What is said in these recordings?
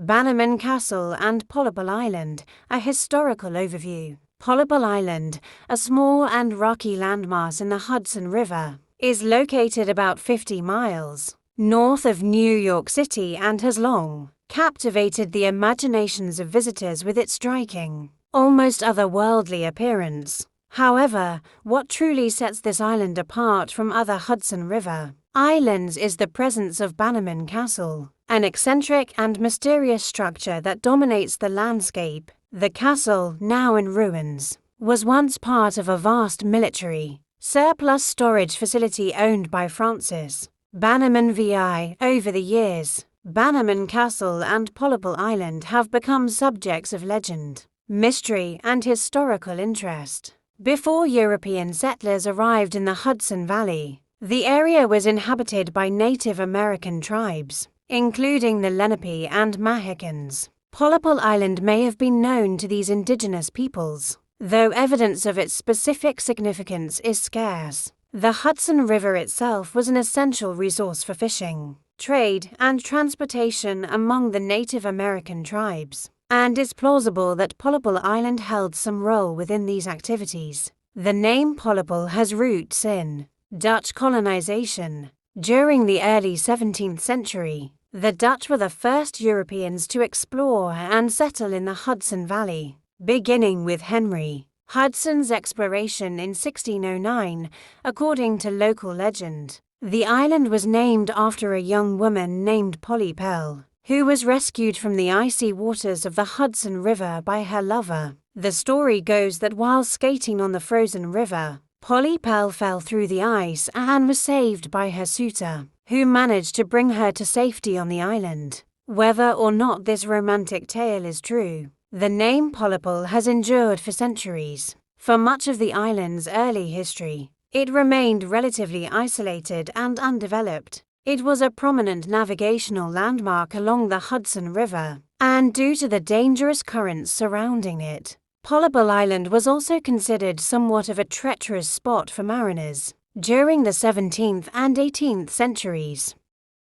Bannerman Castle and Polypal Island, a historical overview. Polypal Island, a small and rocky landmass in the Hudson River, is located about 50 miles north of New York City and has long captivated the imaginations of visitors with its striking, almost otherworldly appearance. However, what truly sets this island apart from other Hudson River islands is the presence of Bannerman Castle, an eccentric and mysterious structure that dominates the landscape. The castle, now in ruins, was once part of a vast military surplus storage facility owned by Francis Bannerman VI. Over the years, Bannerman Castle and Polypal Island have become subjects of legend, mystery, and historical interest. Before European settlers arrived in the Hudson Valley, the area was inhabited by Native American tribes, including the Lenape and Mahicans. Polypal Island may have been known to these indigenous peoples, though evidence of its specific significance is scarce. The Hudson River itself was an essential resource for fishing, trade, and transportation among the Native American tribes, and it's plausible that Polypal Island held some role within these activities. The name Polypal has roots in Dutch colonization. During the early 17th century, the Dutch were the first Europeans to explore and settle in the Hudson Valley, beginning with Henry Hudson's exploration in 1609. According to local legend, the island was named after a young woman named Polly Pell, who was rescued from the icy waters of the Hudson River by her lover. The story goes that while skating on the frozen river, Polly Pell fell through the ice and was saved by her suitor, who managed to bring her to safety on the island. Whether or not this romantic tale is true, the name Polypal has endured for centuries. For much of the island's early history, it remained relatively isolated and undeveloped. It was a prominent navigational landmark along the Hudson River, and due to the dangerous currents surrounding it, Polypal Island was also considered somewhat of a treacherous spot for mariners during the 17th and 18th centuries.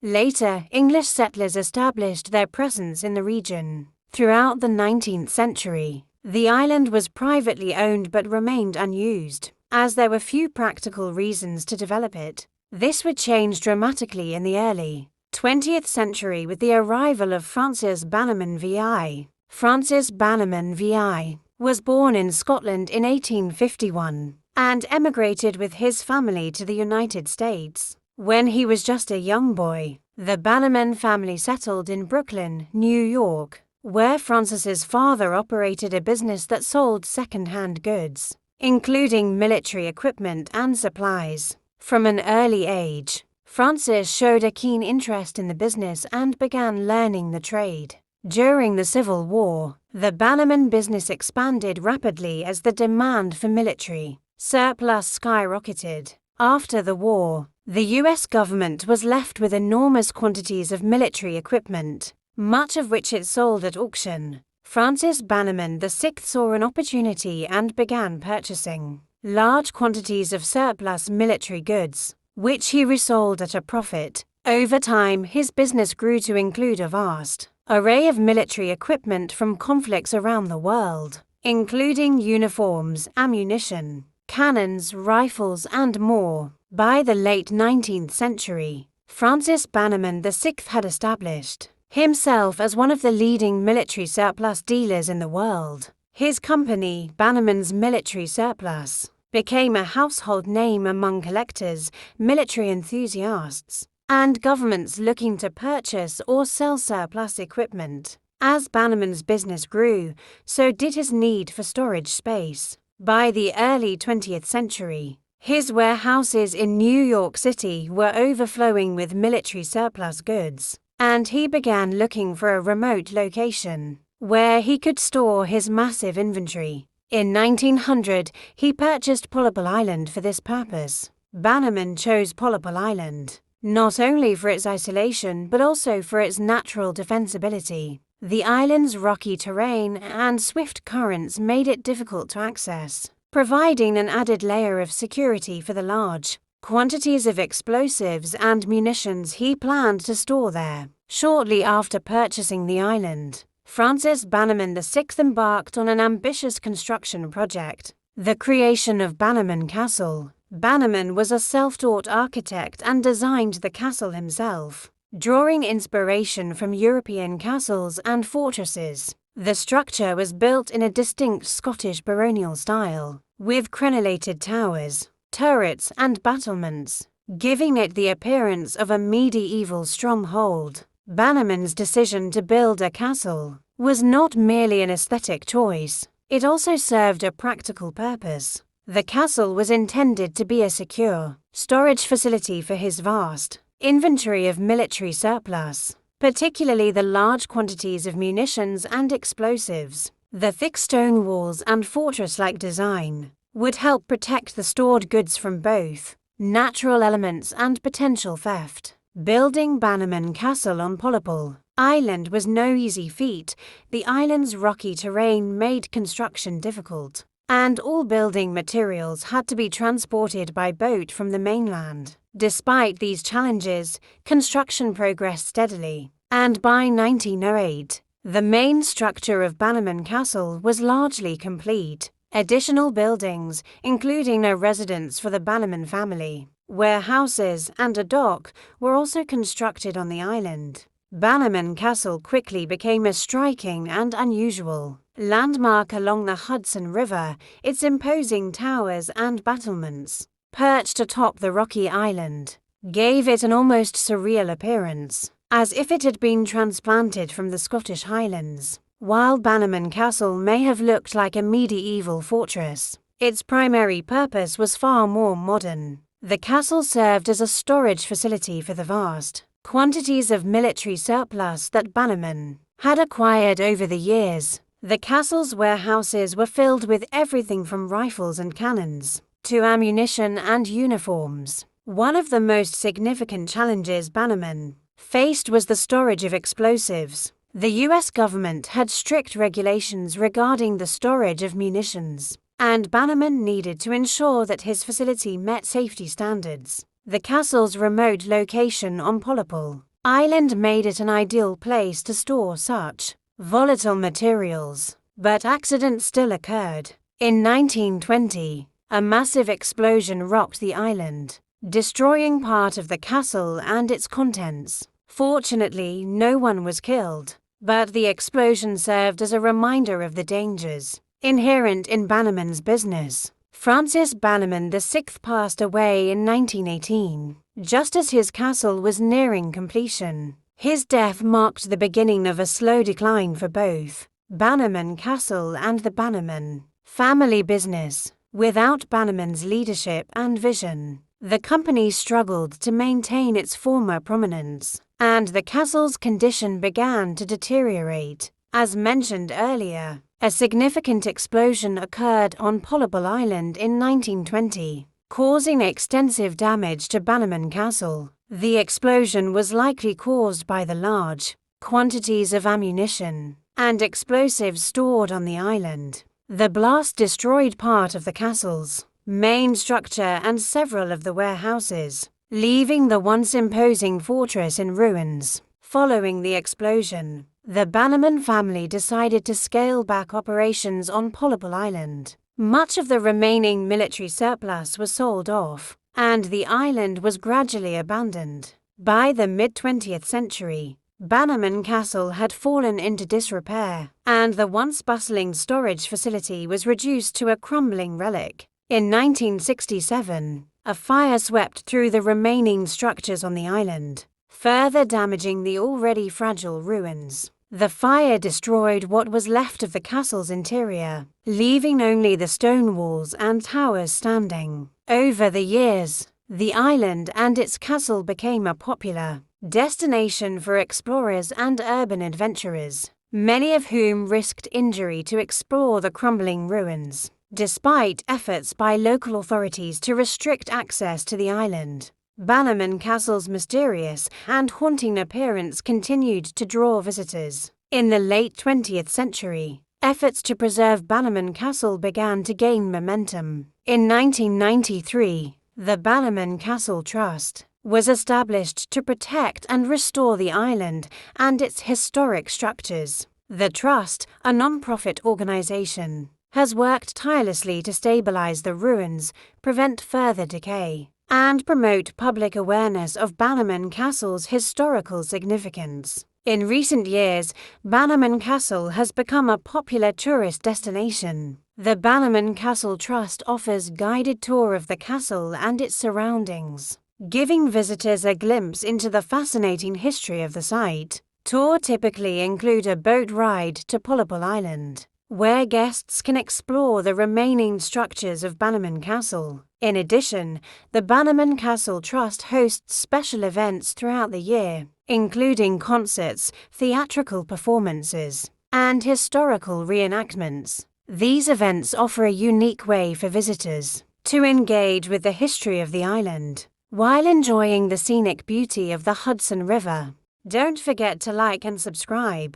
Later, English settlers established their presence in the region. Throughout the 19th century, the island was privately owned but remained unused, as there were few practical reasons to develop it. This would change dramatically in the early 20th century with the arrival of Francis Bannerman VI. Francis Bannerman VI was born in Scotland in 1851 and emigrated with his family to the United States. When he was just a young boy, the Bannerman family settled in Brooklyn, New York, where Francis's father operated a business that sold second-hand goods, including military equipment and supplies. From an early age, Francis showed a keen interest in the business and began learning the trade. During the Civil War, the Bannerman business expanded rapidly as the demand for military surplus skyrocketed. After the war, the U.S. government was left with enormous quantities of military equipment, much of which it sold at auction. Francis Bannerman VI saw an opportunity and began purchasing large quantities of surplus military goods, which he resold at a profit. Over time, his business grew to include a vast array of military equipment from conflicts around the world, including uniforms, ammunition, cannons, rifles, and more. By the late 19th century, Francis Bannerman VI had established himself as one of the leading military surplus dealers in the world. His company, Bannerman's Military Surplus, became a household name among collectors, military enthusiasts, and governments looking to purchase or sell surplus equipment. As Bannerman's business grew, so did his need for storage space. By the early 20th century, his warehouses in New York City were overflowing with military surplus goods, and he began looking for a remote location where he could store his massive inventory. In 1900, he purchased Polypal Island for this purpose. Bannerman chose Polypal Island not only for its isolation but also for its natural defensibility. The island's rocky terrain and swift currents made it difficult to access, providing an added layer of security for the large quantities of explosives and munitions he planned to store there. Shortly after purchasing the island, Francis Bannerman VI embarked on an ambitious construction project, the creation of Bannerman Castle. Bannerman was a self-taught architect and designed the castle himself, drawing inspiration from European castles and fortresses. The structure was built in a distinct Scottish baronial style, with crenellated towers, turrets and battlements, giving it the appearance of a medieval stronghold. Bannerman's decision to build a castle was not merely an aesthetic choice, it also served a practical purpose. The castle was intended to be a secure storage facility for his vast inventory of military surplus, particularly the large quantities of munitions and explosives. The thick stone walls and fortress-like design would help protect the stored goods from both natural elements and potential theft. Building Bannerman Castle on Polypal Island was no easy feat. The island's rocky terrain made construction difficult, and all building materials had to be transported by boat from the mainland. Despite these challenges, construction progressed steadily, and by 1908, the main structure of Bannerman Castle was largely complete. Additional buildings, including a residence for the Bannerman family, warehouses, and a dock, were also constructed on the island. Bannerman Castle quickly became a striking and unusual landmark along the Hudson River. Its imposing towers and battlements, perched atop the rocky island, gave it an almost surreal appearance, as if it had been transplanted from the Scottish Highlands. While Bannerman Castle may have looked like a medieval fortress, its primary purpose was far more modern. The castle served as a storage facility for the vast quantities of military surplus that Bannerman had acquired over the years. The castle's warehouses were filled with everything from rifles and cannons to ammunition and uniforms. One of the most significant challenges Bannerman faced was the storage of explosives. The U.S. government had strict regulations regarding the storage of munitions, and Bannerman needed to ensure that his facility met safety standards. The castle's remote location on Polypal Island made it an ideal place to store such volatile materials, but accidents still occurred. In 1920, a massive explosion rocked the island, destroying part of the castle and its contents. Fortunately, no one was killed, but the explosion served as a reminder of the dangers inherent in Bannerman's business. Francis Bannerman VI passed away in 1918, just as his castle was nearing completion. His death marked the beginning of a slow decline for both Bannerman Castle and the Bannerman family business. Without Bannerman's leadership and vision, the company struggled to maintain its former prominence, and the castle's condition began to deteriorate. As mentioned earlier, a significant explosion occurred on Polypal Island in 1920, causing extensive damage to Bannerman Castle. The explosion was likely caused by the large quantities of ammunition and explosives stored on the island. The blast destroyed part of the castle's main structure and several of the warehouses, leaving the once imposing fortress in ruins. Following the explosion, the Bannerman family decided to scale back operations on Polypal Island. Much of the remaining military surplus was sold off, and the island was gradually abandoned. By the mid-20th century, Bannerman Castle had fallen into disrepair, and the once bustling storage facility was reduced to a crumbling relic. In 1967, a fire swept through the remaining structures on the island, further damaging the already fragile ruins. The fire destroyed what was left of the castle's interior, leaving only the stone walls and towers standing. Over the years, the island and its castle became a popular destination for explorers and urban adventurers, many of whom risked injury to explore the crumbling ruins. Despite efforts by local authorities to restrict access to the island, Bannerman Castle's mysterious and haunting appearance continued to draw visitors. In the late 20th century, efforts to preserve Bannerman Castle began to gain momentum. In 1993, The Bannerman Castle Trust was established to protect and restore the island and its historic structures. The Trust, a non-profit organisation, has worked tirelessly to stabilise the ruins, prevent further decay, and promote public awareness of Bannerman Castle's historical significance. In recent years, Bannerman Castle has become a popular tourist destination. The Bannerman Castle Trust offers guided tour of the castle and its surroundings, giving visitors a glimpse into the fascinating history of the site. Tours typically include a boat ride to Polypal Island, where guests can explore the remaining structures of Bannerman Castle. In addition, the Bannerman Castle Trust hosts special events throughout the year, including concerts, theatrical performances, and historical reenactments. These events offer a unique way for visitors to engage with the history of the island while enjoying the scenic beauty of the Hudson River. Don't forget to like and subscribe.